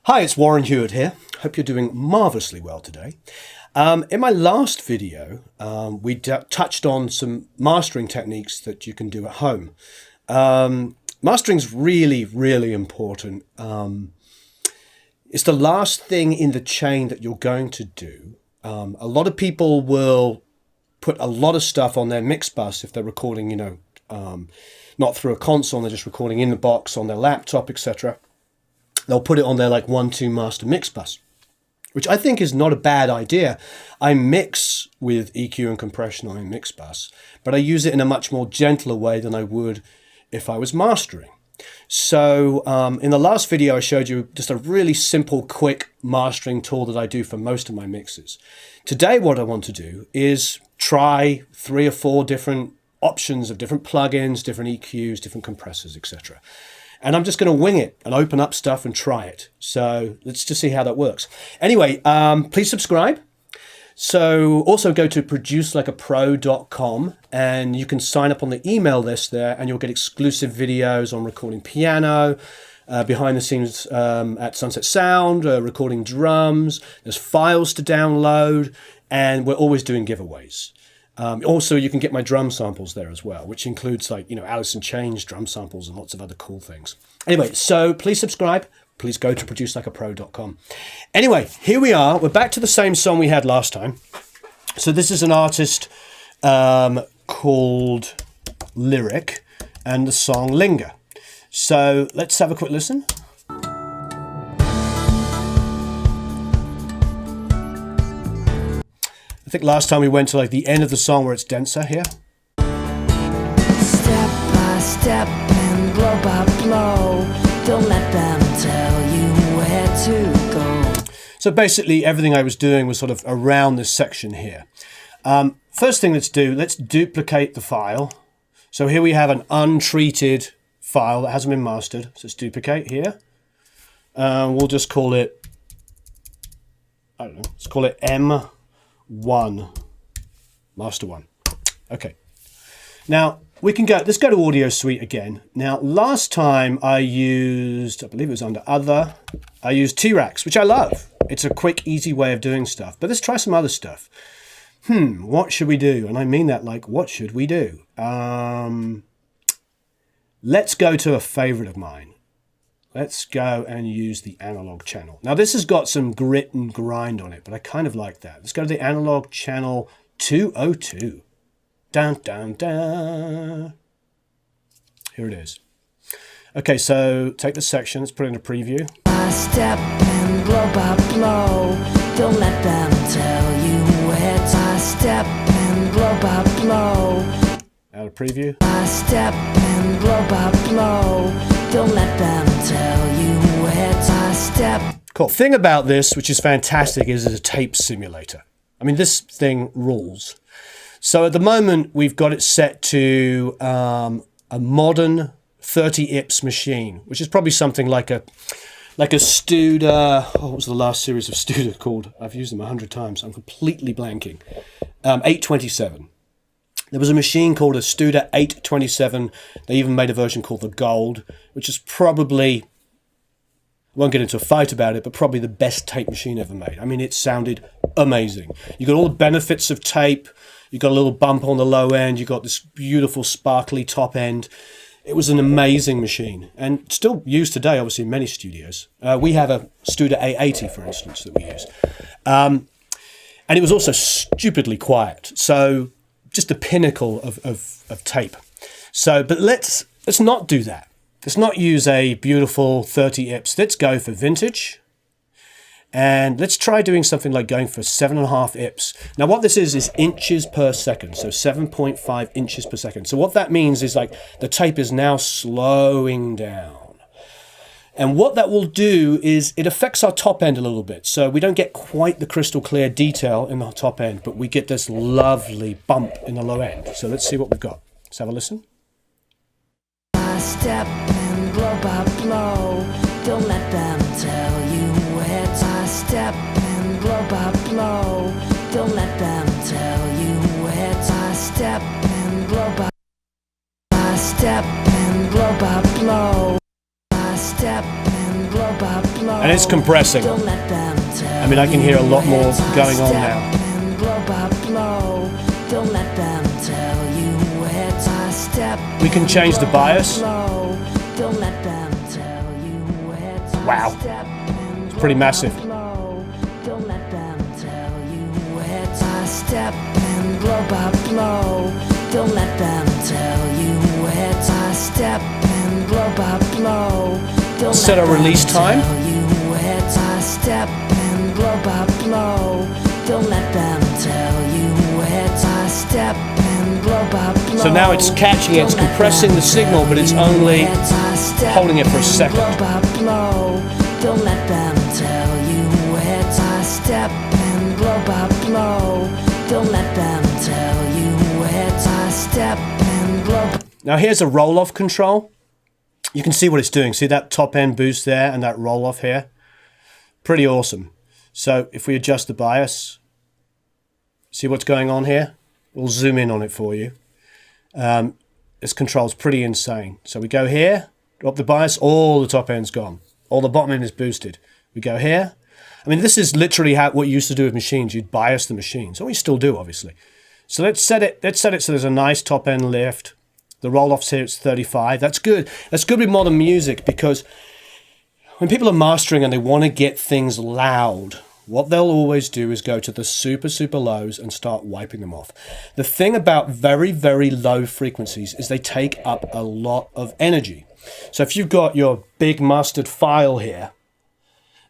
Hi, it's Warren Huart here. Hope you're doing marvelously well today. In my last video, we touched on some mastering techniques that you can do at home. Mastering's really, really important. It's the last thing in the chain that you're going to do. A lot of people will put a lot of stuff on their mix bus if they're recording, not through a console, they're just recording in the box on their laptop, etc. They'll put it on their 1-2 master mix bus, which I think is not a bad idea. I mix with EQ and compression on a mix bus, but I use it in a much more gentler way than I would if I was mastering. So in the last video, I showed you just a really simple, quick mastering tool that I do for most of my mixes. Today, what I want to do is try 3 or 4 different options of different plugins, different EQs, different compressors, etc. And I'm just going to wing it and open up stuff and try it. So let's just see how that works. Anyway, please subscribe. So also go to producelikeapro.com and you can sign up on the email list there and you'll get exclusive videos on recording piano, behind the scenes at Sunset Sound, recording drums. There's files to download and we're always doing giveaways. Also, you can get my drum samples there as well, which includes Alice in Chains drum samples and lots of other cool things. Anyway, so please subscribe. Please go to producelikeapro.com. Anyway, here we are. We're back to the same song we had last time. So this is an artist called Lyric and the song Linger. So let's have a quick listen. I think last time we went to the end of the song where it's denser here. Step by step and blow by blow, don't let them tell you where to go. So basically everything I was doing was sort of around this section here. First thing let's duplicate the file. So here we have an untreated file that hasn't been mastered. So let's duplicate here. We'll just call it, let's call it M1, master 1. Okay. Now we can let's go to Audio Suite again. Now last time I used, I believe it was under Other, I used T-Rax, which I love. It's a quick, easy way of doing stuff. But let's try some other stuff. What should we do? And I mean that what should we do? Let's go to a favorite of mine. Let's go and use the analog channel. Now this has got some grit and grind on it, but I kind of like that. Let's go to the analog channel 202. Dun, dun, dun. Here it is. Okay, so take the section, let's put it in a preview. Step and blow by blow, don't let them tell you where to step and blow by blow. Out of preview. Step and blow by blow, don't let them tell you where to step. Cool. Thing about this, which is fantastic, is it's a tape simulator. I mean, this thing rules. So at the moment, we've got it set to a modern 30 IPS machine, which is probably something like a Studer. What was the last series of Studer called? I've used them 100 times. I'm completely blanking. 827. There was a machine called a Studer 827. They even made a version called the Gold, which is probably, I won't get into a fight about it, but probably the best tape machine ever made. I mean, it sounded amazing. You got all the benefits of tape. You got a little bump on the low end. You got this beautiful sparkly top end. It was an amazing machine and still used today, obviously, in many studios. We have a Studer A80, for instance, that we use. And it was also stupidly quiet. So just the pinnacle of tape. So, but let's not do that. Let's not use a beautiful 30 IPS. Let's go for vintage. And let's try doing something like going for 7.5 IPS. Now what this is inches per second, so 7.5 inches per second. So what that means is the tape is now slowing down. And what that will do is it affects our top end a little bit. So we don't get quite the crystal clear detail in the top end, but we get this lovely bump in the low end. So let's see what we've got. Let's have a listen. Step and blow by blow, don't let them tell you where to step and blow by blow, don't let them tell you where to step and blow by step and blow by blow. Step and blow by blow. And it's compressing. I mean, I can hear a lot more going on now. We can change the bias. Wow, it's pretty massive. Set a release time. So now it's catching it, it's compressing the signal, but it's only holding it for a second. Don't let them tell you where to step and blow by blow. Don't let them tell you where to step and blow. Now here's a roll-off control. You can see what it's doing. See that top end boost there and that roll-off here? Pretty awesome. So if we adjust the bias, see what's going on here? We'll zoom in on it for you. This control's pretty insane. So we go here, drop the bias, all the top end's gone. All the bottom end is boosted. We go here. I mean, this is literally what you used to do with machines. You'd bias the machines. Or we still do, obviously. So let's set it so there's a nice top end lift. The roll-off's here, it's 35. That's good. That's good with modern music, because when people are mastering and they want to get things loud, what they'll always do is go to the super, super lows and start wiping them off. The thing about very, very low frequencies is they take up a lot of energy. So if you've got your big mastered file here,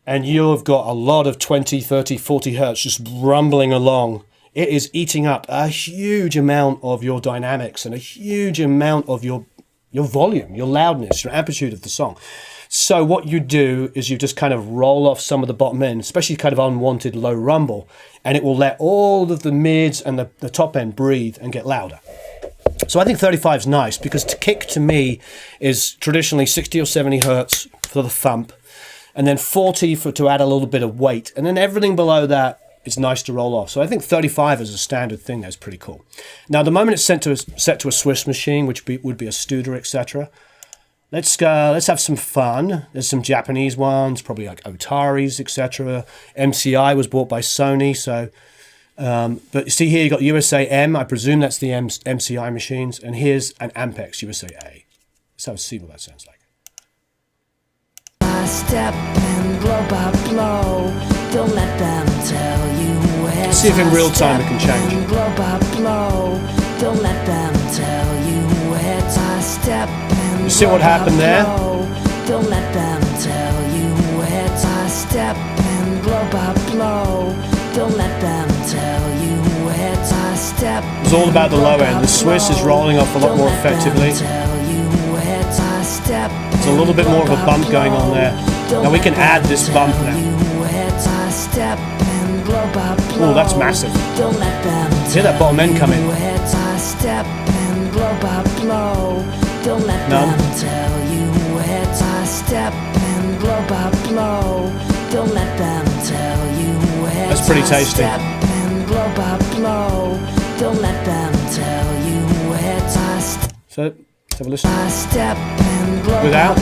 and you've got a lot of 20, 30, 40 hertz just rumbling along, it is eating up a huge amount of your dynamics and a huge amount of your volume, your loudness, your amplitude of the song. So what you do is you just kind of roll off some of the bottom end, especially kind of unwanted low rumble, and it will let all of the mids and the top end breathe and get louder. So I think 35 is nice, because kick to me is traditionally 60 or 70 hertz for the thump, and then 40 to add a little bit of weight, and then everything below that is nice to roll off. So I think 35 as a standard thing is pretty cool. Now, the moment it's set to a Swiss machine, which would be a Studer, etc., let's have some fun. There's some Japanese ones, probably like Otaris, etc. MCI was bought by Sony, so. But you see here, you got USA M. I presume that's the MCI machines, and here's an Ampex USA A. Let's see what that sounds like. Step and blow by blow. Don't let them tell you where. See if in real time it can change. Blow by blow. Don't let them tell you where to step. You see what happened there? Don't let them tell you where to step and blow by blow. Don't let them tell you where to step. It's all about the low end. The Swiss is rolling off a lot more effectively. There's a little bit more of a bump going on there. Now we can add this bump now. Oh, that's massive. Hear that bottom end come in. None. That's pretty tasty. So, let's have a listen. Without.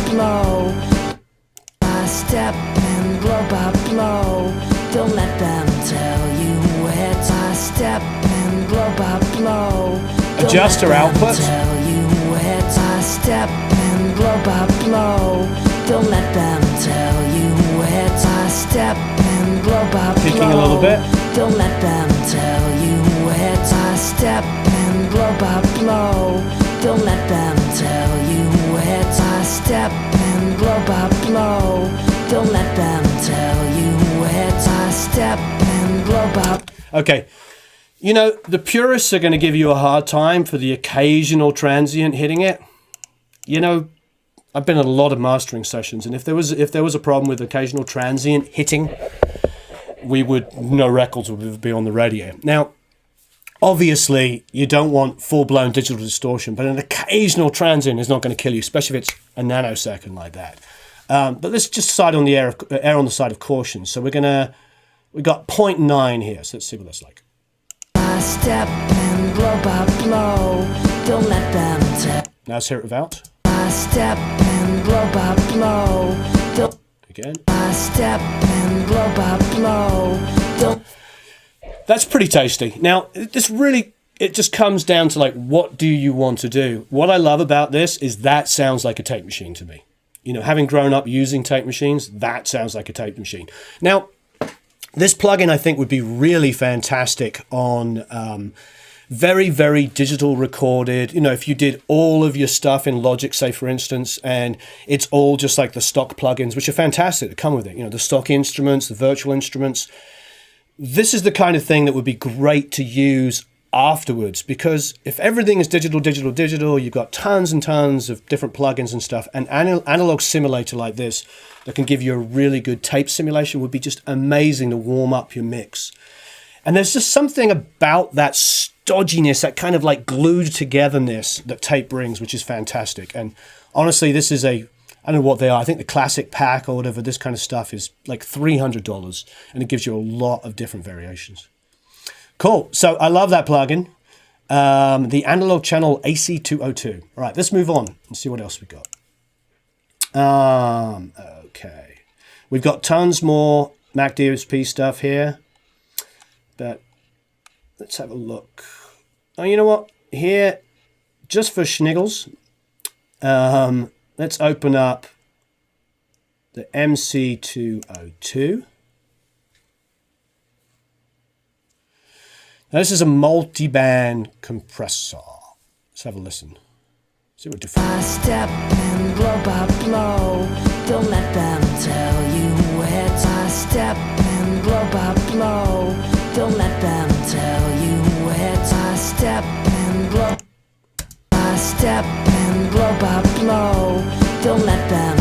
Don't let them tell you where to step and blow by blow. Adjuster output. Tell you where to step and blow by blow. Don't let them tell you where to step and blow by blow. Peaking a little bit. Don't let them tell you where to step and blow by blow. Don't let them tell you where to step and blow by blow. Don't let them tell you where to step and blow by. Okay, you know, the purists are going to give you a hard time for the occasional transient hitting it. You know, I've been at a lot of mastering sessions, and if there was a problem with occasional transient hitting, no records would be on the radio. Now, obviously, you don't want full-blown digital distortion, but an occasional transient is not going to kill you, especially if it's a nanosecond like that. But let's just err on the side of caution. So we've got 0.9 here. So let's see what that's like. Step and blow by blow. Don't let them tell. Now let's hear it without. Step and blow by blow. Again. I step and blow by blow. Don't. That's pretty tasty. Now, it just comes down to like, what do you want to do? What I love about this is that sounds like a tape machine to me. You know, having grown up using tape machines, that sounds like a tape machine. Now, this plugin I think would be really fantastic on very, very digital recorded. You know, if you did all of your stuff in Logic, say for instance, and it's all just like the stock plugins, which are fantastic that come with it. You know, the stock instruments, the virtual instruments. This is the kind of thing that would be great to use afterwards, because if everything is digital, you've got tons and tons of different plugins and stuff. An analog simulator like this that can give you a really good tape simulation would be just amazing to warm up your mix. And there's just something about that stodginess, that kind of like glued togetherness that tape brings, which is fantastic. And honestly, this is I don't know what they are. I think the classic pack or whatever, this kind of stuff is like $300, and it gives you a lot of different variations. Cool. So I love that plugin. The analog channel AC202. All right, let's move on and see what else we got. Okay. We've got tons more McDSP stuff here. But let's have a look. Oh, you know what? Here, just for schniggles, let's open up the MC202. Now, this is a multiband compressor. Let's have a listen. See what different. I step and blow by blow. Don't let them tell you where to step and blow by blow. Don't let them tell you where to step and blow. I step and blow by blow. Don't let them.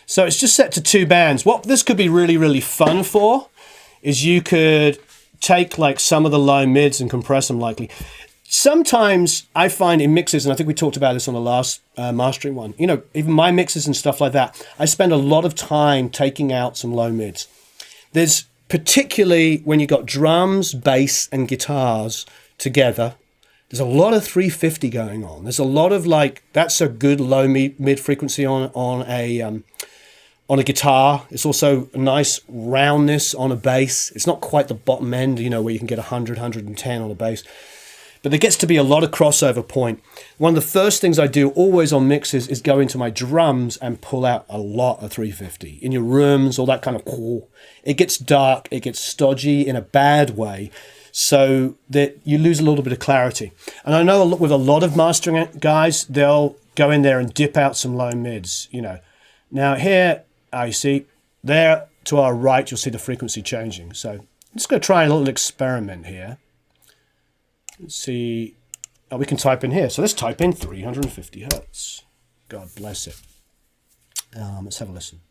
So it's just set to 2 bands. What this could be really, really fun for is you could take like some of the low mids and compress them likely. Sometimes I find in mixes, and I think we talked about this on the last mastering one, you know, even my mixes and stuff like that, I spend a lot of time taking out some low mids. There's particularly when you've got drums, bass, and guitars together, there's a lot of 350 going on. There's a lot of like, that's a good low mid frequency on a guitar. It's also a nice roundness on a bass. It's not quite the bottom end, you know, where you can get 100, 110 on a bass. But there gets to be a lot of crossover point. One of the first things I do always on mixes is go into my drums and pull out a lot of 350. In your rooms, all that kind of cool. It gets dark, it gets stodgy in a bad way, so that you lose a little bit of clarity. And I know with a lot of mastering guys, they'll go in there and dip out some low mids, you know. Now here, you see, there to our right, you'll see the frequency changing. So I'm just going to try a little experiment here. Let's see. Oh, we can type in here. So let's type in 350 hertz. God bless it. Let's have a listen.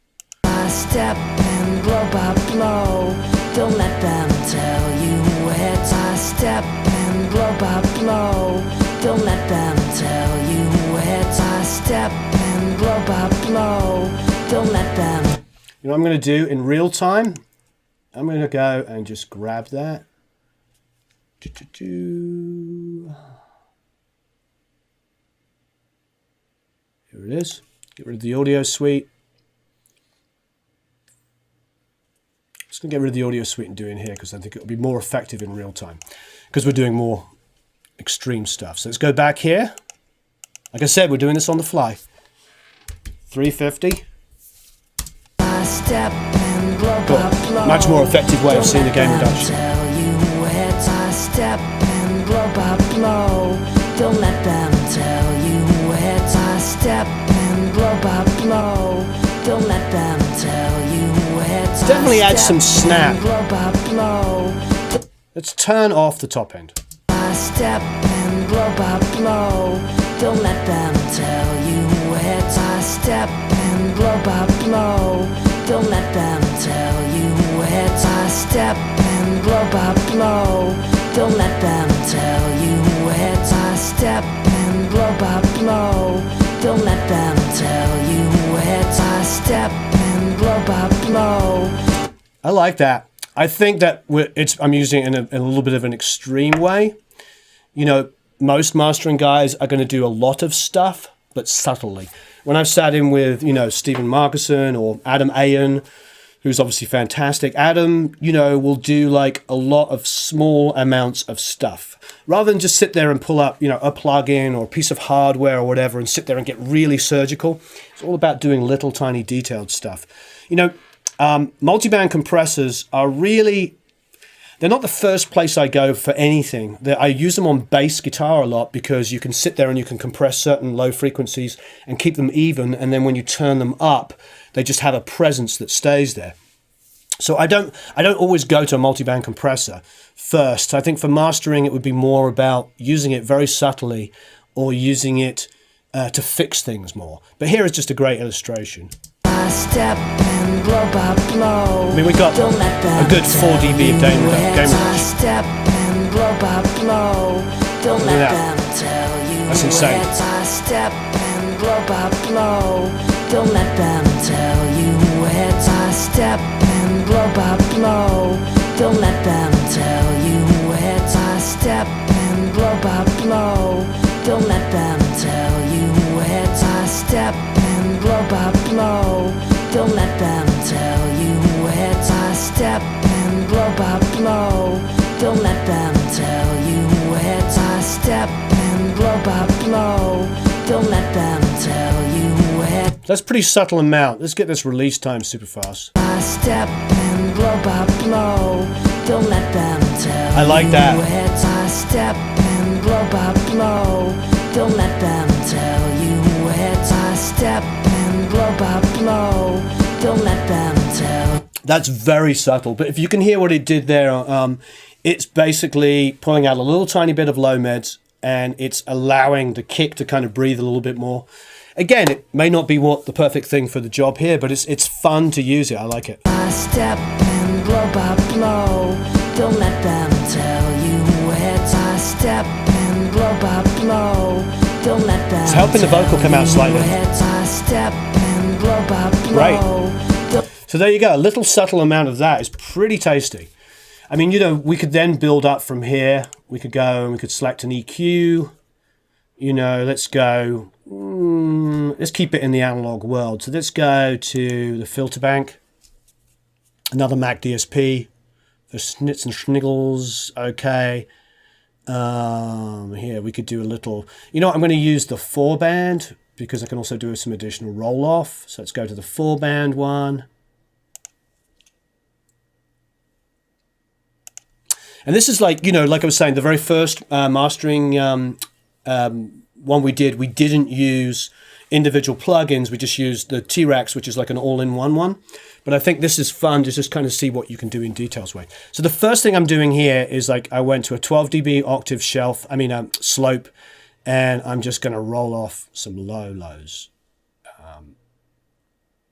I step and blow by blow. Don't let them tell you where to step and blow by blow. Don't let them tell you where to step and blow by blow. Don't let them. You know what I'm going to do in real time? I'm going to go and just grab that. Here it is. Get rid of the audio suite. Just going to get rid of the audio suite and do it in here because I think it will be more effective in real time because we're doing more extreme stuff. So let's go back here. Like I said, we're doing this on the fly. 350. Step and blow by blow. Much more effective way of seeing the gain reduction. Tell you where to step and blow by blow. Don't let them tell you where to step and blow by blow. Don't let them tell you where to definitely add some snap. and blow by blow. Let's turn off the top end. I step and blow by blow. Don't let them tell you where to step and blow by blow. Don't let them tell you where to step and blow by blow. Don't let them tell you where to step and blow by blow. Don't let them tell you where to step and blow by blow. I like that. I think that I'm using it in a little bit of an extreme way. You know, most mastering guys are going to do a lot of stuff, but subtly. when I've sat in with, you know, Stephen Markison or Adam Ayen, who's obviously fantastic, Adam, you know, will do like a lot of small amounts of stuff. Rather than just sit there and pull up, you know, a plug-in or a piece of hardware or whatever and sit there and get really surgical. It's all about doing little tiny detailed stuff. You know, multiband compressors are really, they're not the first place I go for anything. I use them on bass guitar a lot because you can sit there and you can compress certain low frequencies and keep them even. And then when you turn them up, they just have a presence that stays there. So I don't always go to a multiband compressor first. I think for mastering, it would be more about using it very subtly or using it to fix things more. But here is just a great illustration. Step and blow by blow. I mean, we got a good 4 dB of gain reduction. Step and blow by blow. Don't let them tell you. That's insane. Step and blow by blow. Don't let them tell you where to step and blow by blow. Don't let them tell you where to step and blow by blow. Don't let them tell you where to step and blow by blow. Don't let them tell you where to step and blow by blow. Don't let them tell you where to step and blow by blow. Don't let them tell you where. That's a pretty subtle amount. Let's get this release time super fast. Step and blow by blow. Don't let them tell I like that. you where to step and blow by blow. Don't let them tell you where to step and blow by blow. Don't let them tell. That's very subtle, but if you can hear what it did there, it's basically pulling out a little tiny bit of low mids and it's allowing the kick to kind of breathe a little bit more. Again, it may not be what the perfect thing for the job here, but it's fun to use it. I like it. Step and blow by blow. Don't let them tell you where to step and blow by blow. Don't let them. It's helping the vocal come out slightly. Where to step and blow by blow. Right. So there you go. A little subtle amount of that is pretty tasty. I mean, you know, we could then build up from here. We could go and we could select an EQ. You know, let's go. Let's keep it in the analog world. So let's go to the filter bank. Another McDSP for snits and schniggles. Okay. Here we could do a little. You know what? I'm going to use the 4-band because I can also do some additional roll off. So let's go to the 4-band one. And this is like, you know, like I was saying, the very first mastering one we didn't use individual plugins. We just used the T-Rex, which is like an all-in-one one. But I think this is fun to just kind of see what you can do in details way. So the first thing I'm doing here is like I went to a 12 dB octave slope, and I'm just going to roll off some lows.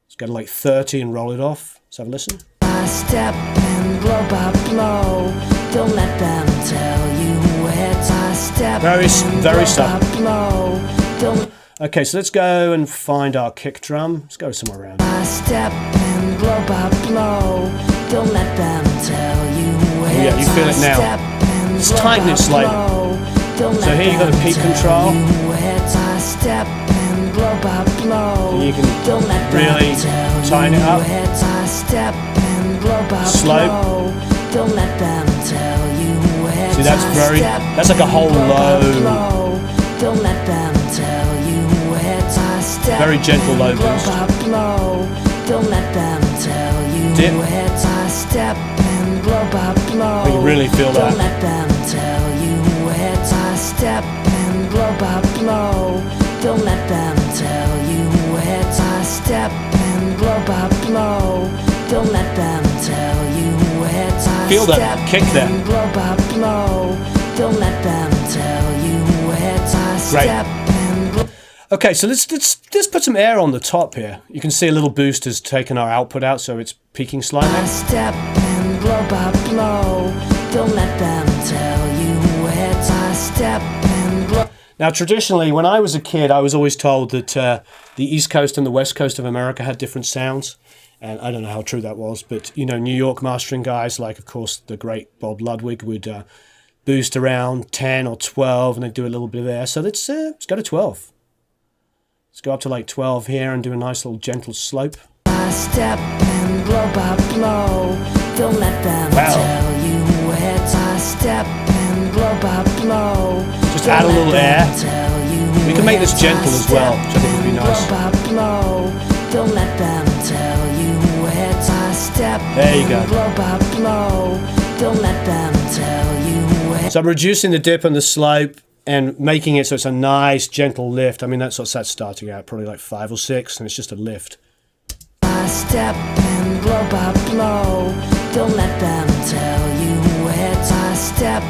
Let's go to like 30 and roll it off. Let's have a listen. Step and blow by blow. Don't let them tell you where to step. Very subtle. Don't. Okay, so let's go and find our kick drum. Let's go somewhere around. Step and blow by blow. Don't let them tell you where. Oh yeah, you feel it now. Let's tighten it slightly. So here you got the peak control. Step and blow by blow. You can really tighten it up. Step and blow by slope. Don't let them tell you where. See, that's like a whole low. Don't let them tell you where to step. Very gentle low boost. Don't let them tell you Dip. where to step and blow by blow. I can really feel that. Don't let them tell you where to step and blow by blow. Don't let them tell you where to step and blow by blow. Don't let them tell you where to feel step that kick there. and blow by blow. Don't let them tell you where to step and blow. Okay, so let's put some air on the top here. You can see a little boost has taken our output out, so it's peaking slightly. Step and blow by blow. Don't let them tell you where to step and blow. Now, traditionally, when I was a kid, I was always told that the East Coast and the West Coast of America had different sounds. And I don't know how true that was, but, you know, New York mastering guys, like, of course, the great Bob Ludwig would boost around 10 or 12, and they'd do a little bit of air. So let's go to 12. Let's go up to like 12 here and do a nice little gentle slope. I step and blow by blow. Don't let them tell you where to step and blow by blow. Just add a little air. We can make this gentle as well, which I think would be nice. Don't let them tell you where to step. There you go. Blow by blow. Don't let them tell you where. So I'm reducing the dip and the slope and making it so it's a nice gentle lift. I mean, that's what's that starting out, probably like 5 or 6, and it's just a lift. I step and blow by blow. Don't let them tell you where to step.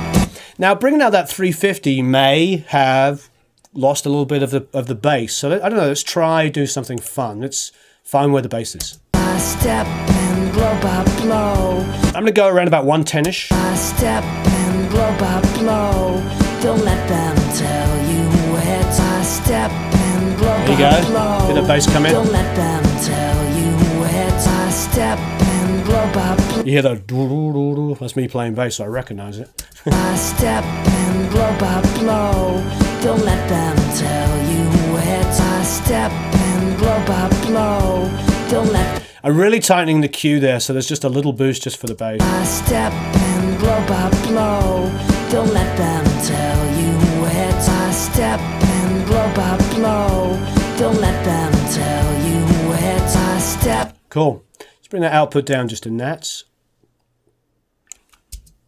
Now, bringing out that 350 may have lost a little bit of the bass. So I don't know. Let's try do something fun. Let's find where the bass is. I step and blow by blow. I'm going to go around about 110ish. I step and blow by blow. Don't let them tell you where to step and blow There you by go. blow. Hear the bass come in. Don't let them tell you where to step and blow by blow. You hear the doo-doo-doo-doo. That's me playing bass, so I recognize it. I step and blow by blow. Don't let them tell you where to step and blow by blow. Don't let. I'm really tightening the cue there, so there's just a little boost just for the bass. I step and blow by blow. Don't let them tell you where to step and blow by blow. Don't let them tell you where to step. Cool. Let's bring that output down just to nats.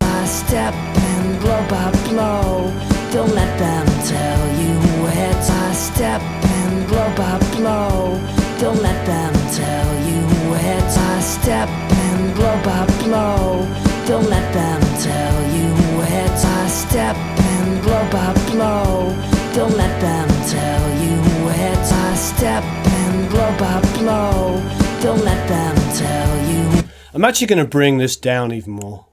I step and blow by blow. Don't let them tell you where to step and blow by blow. Don't let them tell you where to step and blow by blow. Don't let them tell you where to step and blow by blow. Don't let them tell you where to step and blow by blow. Don't let them tell you. I'm actually going to bring this down even more,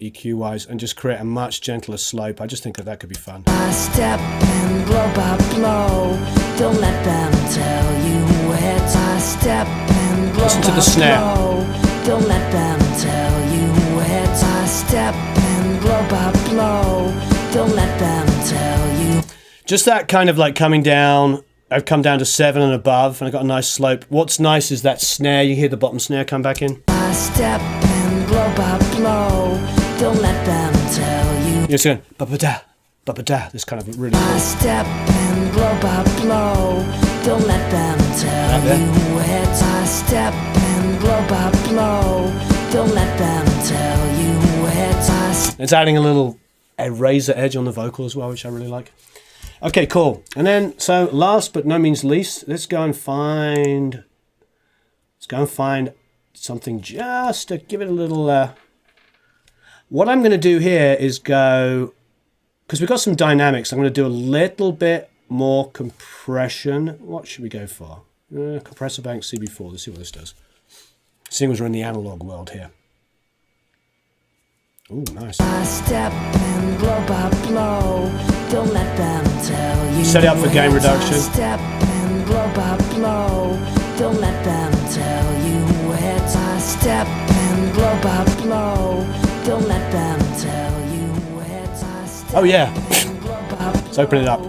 EQ wise, and just create a much gentler slope. I just think that could be fun. I step and blow by blow. Don't let them tell you where to step and blow. Listen to the snare. Blow. Don't let them tell you where to step and blow by blow. Don't let them tell you. Just that kind of like coming down. I've come down to 7 and above, and I've got a nice slope. What's nice is that snare. You hear the bottom snare come back in. I step and blow by blow. Don't let them tell you. You're just going ba-ba-da, ba-ba-da. This kind of really I cool. step and blow by blow. Don't let them tell you where to step and blow by blow. Don't let them tell you where to step. It's adding a razor edge on the vocal as well, which I really like. Okay, cool. And then, so last but no means least, let's go and find something just to give it a little. What I'm going to do here is go, because we've got some dynamics, I'm going to do a little bit more compression. What should we go for? Compressor bank CB4. Let's see what this does. Seeing as we're in the analog world here. Ooh, nice. I step and blow by blow. Don't let them tell you. Set it up for gain reduction. I step and blow by blow. Don't let them tell you where to step and blow by blow. Don't let them tell you where to step. Oh yeah. and blow by Let's open it up.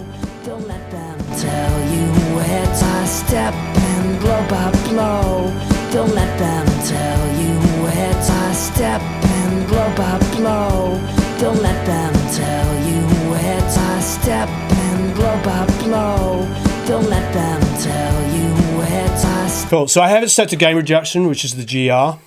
Don't let them tell you where to step and blow by blow. Don't let them tell you where to step and blow by blow. Don't let them tell you where to step and blow by blow. Don't let them tell you where to step. Cool. So I have it set to gain reduction, which is the GR.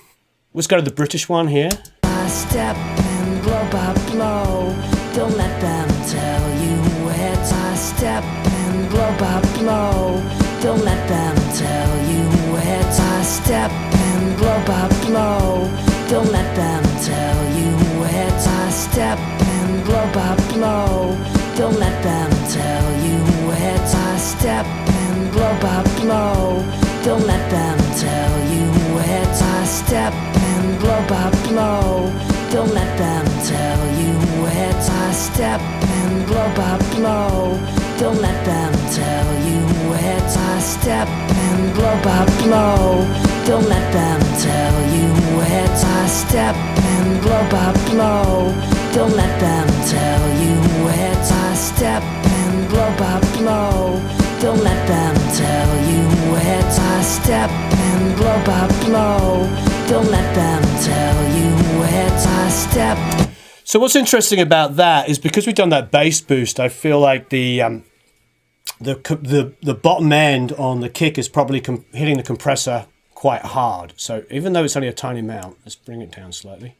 Let's go to the British one here. I step and blow by blow. Don't let them tell you where to step and blow by blow. Don't let them tell you where to step and blow by blow. Don't let them tell you where to step and blow by blow. Don't let them tell you where to step and blow by blow. Don't let them tell you where to step and blow by blow. Don't let them tell you where to step and blow by blow. Don't let them tell you where to step and blow by blow. Don't let them tell you where to step and blow by blow. Don't let them tell you where to step and blow by blow. Don't let them tell you where to step and blow by blow. Don't let them tell you where to step. So what's interesting about that is because we've done that bass boost, I feel like the bottom end on the kick is probably hitting the compressor quite hard. So even though it's only a tiny amount, let's bring it down slightly.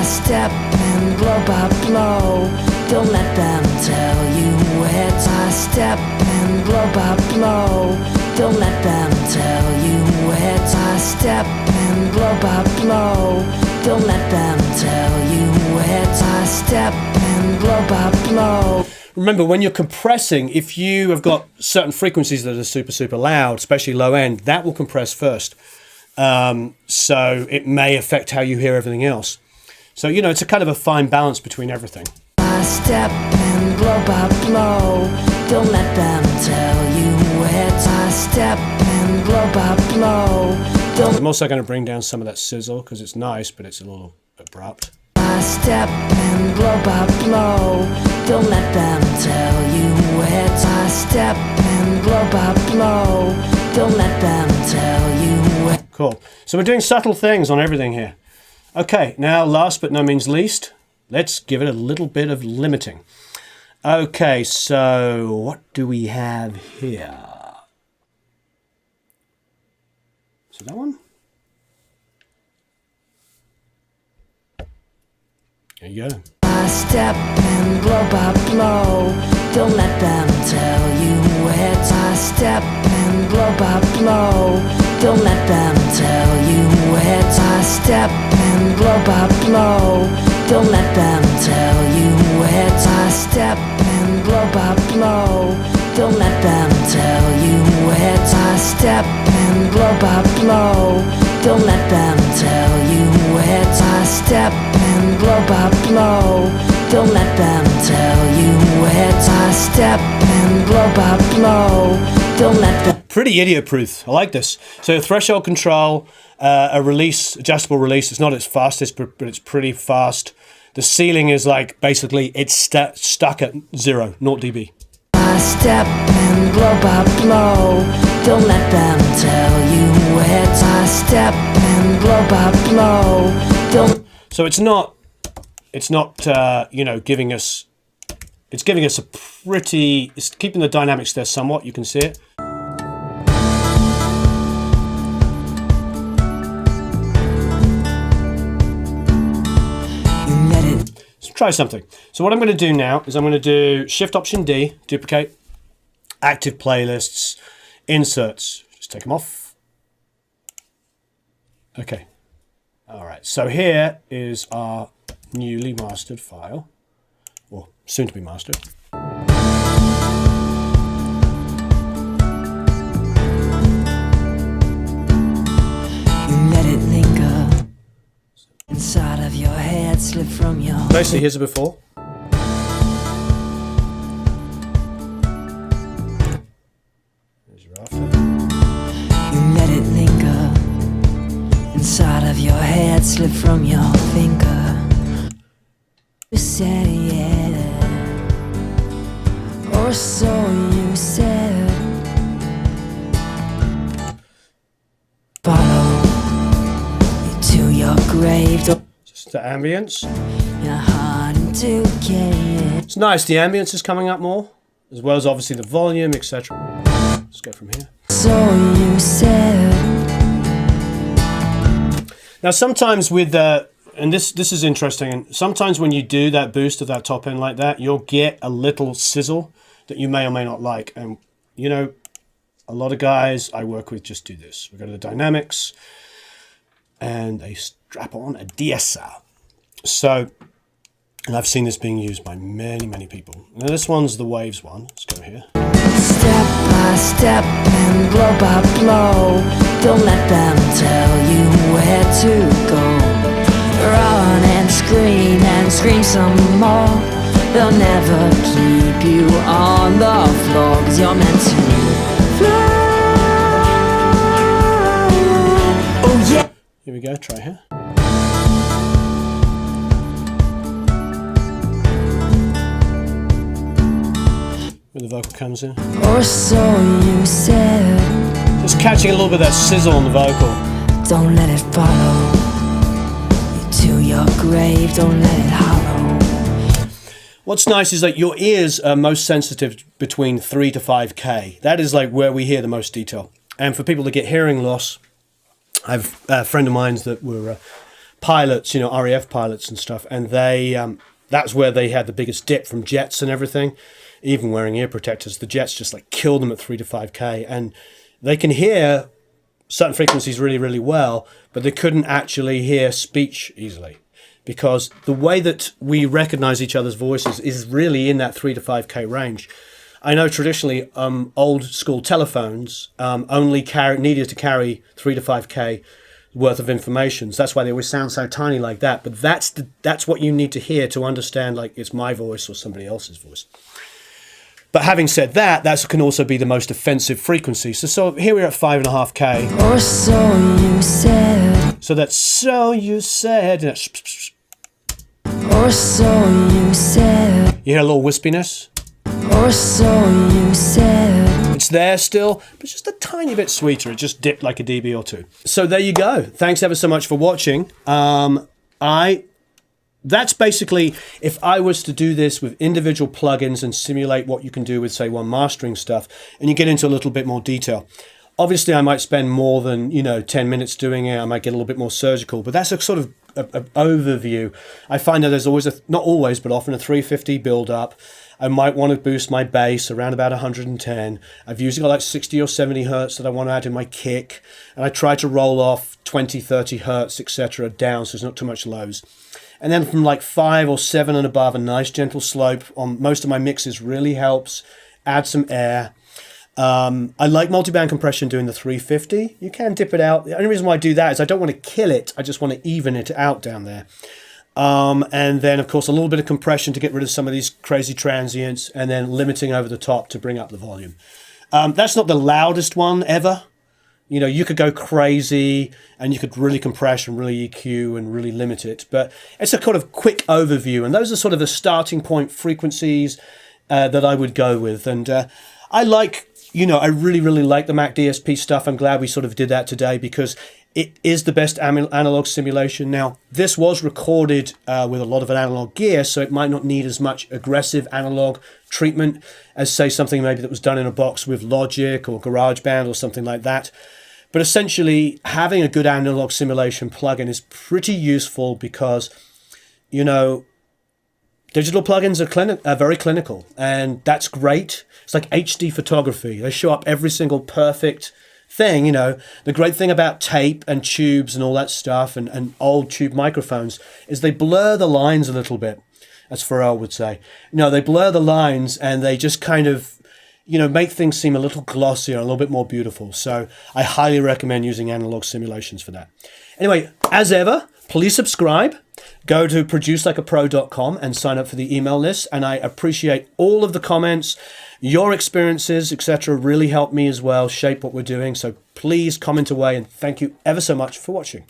Step and blow by blow. Don't let them tell you where to step and blow by blow. Don't let them tell you where to step and blow by blow. Don't let them tell you where to step and blow by blow. Remember, when you're compressing, if you have got certain frequencies that are super, super loud, especially low end, that will compress first. So it may affect how you hear everything else. So, you know, it's a kind of a fine balance between everything. Step and blow by blow. Don't let them tell you where to step and blow by blow. I'm also going to bring down some of that sizzle because it's nice, but it's a little abrupt. Step and blow by blow. Don't let them tell you where to step and blow by blow. Don't let them tell you where. Cool. So we're doing subtle things on everything here. Okay, now last but no means least, let's give it a little bit of limiting. Okay, so what do we have here? Is it that one? There you go. Step and blow by blow. Don't let them tell you where to step and blow by blow. Don't let them tell you where to step and blow by blow. Don't let them tell you where to step and blow by blow. Don't let them tell you where to step and blow by blow. Don't let them tell you where to step and blow by blow. Don't let them tell you where to step and blow by blow. Don't let them. Pretty idiot-proof. I like this. So threshold control, a release, adjustable release. It's not its fastest, but it's pretty fast. The ceiling is like basically it's stuck at 0 dB. Step and blow by blow. Don't let them tell you where to step and blow by blow. Don't. So it's not you know, giving us. It's giving us a pretty. It's keeping the dynamics there somewhat. You can see it. Let's try something. So what I'm going to do now is I'm going to do Shift Option D, duplicate, active playlists, inserts. Just take them off. Okay. All right. So here is our newly mastered file, or soon to be mastered. Let it linger inside of your head, slip from your. Basically, here's a before. There's your after. Let it linger inside of your head, slip from your finger. You said yeah, or so you said. Follow you to your grave. Just the ambience. Your heart into chaos. It's nice. The ambience is coming up more, as well as obviously the volume, etc. Let's go from here. So you said. Now, sometimes with and this is interesting. And sometimes when you do that boost of that top end like that, you'll get a little sizzle that you may or may not like. And you know, a lot of guys I work with just do this. We go to the dynamics, and they strap on a DSR. So, and I've seen this being used by many, many people. Now this one's the waves one. Let's go here. Step by step and blow by blow. Don't let them tell you where to go. Run and scream some more. They'll never keep you on the floor, 'cause you're meant to fly. Oh yeah. Here we go, try here. where the vocal comes in. Or so you said. Just catching a little bit of that sizzle on the vocal. Don't let it follow you to your grave. Don't let it hollow. What's nice is that your ears are most sensitive between 3 to 5K. That is like where we hear the most detail. And for people that get hearing loss, I have a friend of mine that were pilots, you know, RAF pilots and stuff, and they that's where they had the biggest dip from jets and everything. Even wearing ear protectors, the jets just like killed them at 3 to 5K, and they can hear certain frequencies really, really well, but they couldn't actually hear speech easily, because the way that we recognize each other's voices is really in that 3 to 5K range. I know traditionally old school telephones only needed to carry 3 to 5K worth of information. So that's why they always sound so tiny like that. But that's what you need to hear to understand like it's my voice or somebody else's voice. But having said that, that can also be the most offensive frequency. So here we're at 5.5K. Or so you said. So that's so you said. Or so you said. You hear a little wispiness? Or so you said. It's there still, but just a tiny bit sweeter. It just dipped like a dB or two. So there you go. Thanks ever so much for watching. That's basically, if I was to do this with individual plugins and simulate what you can do with, say, one mastering stuff, and you get into a little bit more detail. Obviously, I might spend more than, 10 minutes doing it. I might get a little bit more surgical, but that's a sort of an overview. I find that there's always, not always, but often a 350 build up. I might want to boost my bass around about 110. I've usually got like 60 or 70 hertz that I want to add in my kick. And I try to roll off 20, 30 hertz, etc. down so there's not too much lows. And then from like 5 or 7 and above, a nice gentle slope on most of my mixes really helps. Add some air. I like multiband compression doing the 350. You can dip it out. The only reason why I do that is I don't want to kill it. I just want to even it out down there. And then, of course, a little bit of compression to get rid of some of these crazy transients, and then limiting over the top to bring up the volume. That's not the loudest one ever. You could go crazy and you could really compress and really EQ and really limit it. But it's a kind of quick overview. And those are sort of the starting point frequencies that I would go with. And I like, I really, really like the McDSP stuff. I'm glad we sort of did that today because it is the best analog simulation. Now, this was recorded with a lot of analog gear, so it might not need as much aggressive analog treatment as, say, something maybe that was done in a box with Logic or GarageBand or something like that. But essentially, having a good analog simulation plugin is pretty useful because, digital plugins are very clinical, and that's great. It's like HD photography. They show up every single perfect thing. The great thing about tape and tubes and all that stuff and old tube microphones is they blur the lines a little bit, as Pharrell would say. They blur the lines and they just kind of, make things seem a little glossier, a little bit more beautiful. So I highly recommend using analog simulations for that. Anyway, as ever, please subscribe. Go to producelikeapro.com and sign up for the email list. And I appreciate all of the comments. Your experiences, etc., really help me as well shape what we're doing. So please comment away, and thank you ever so much for watching.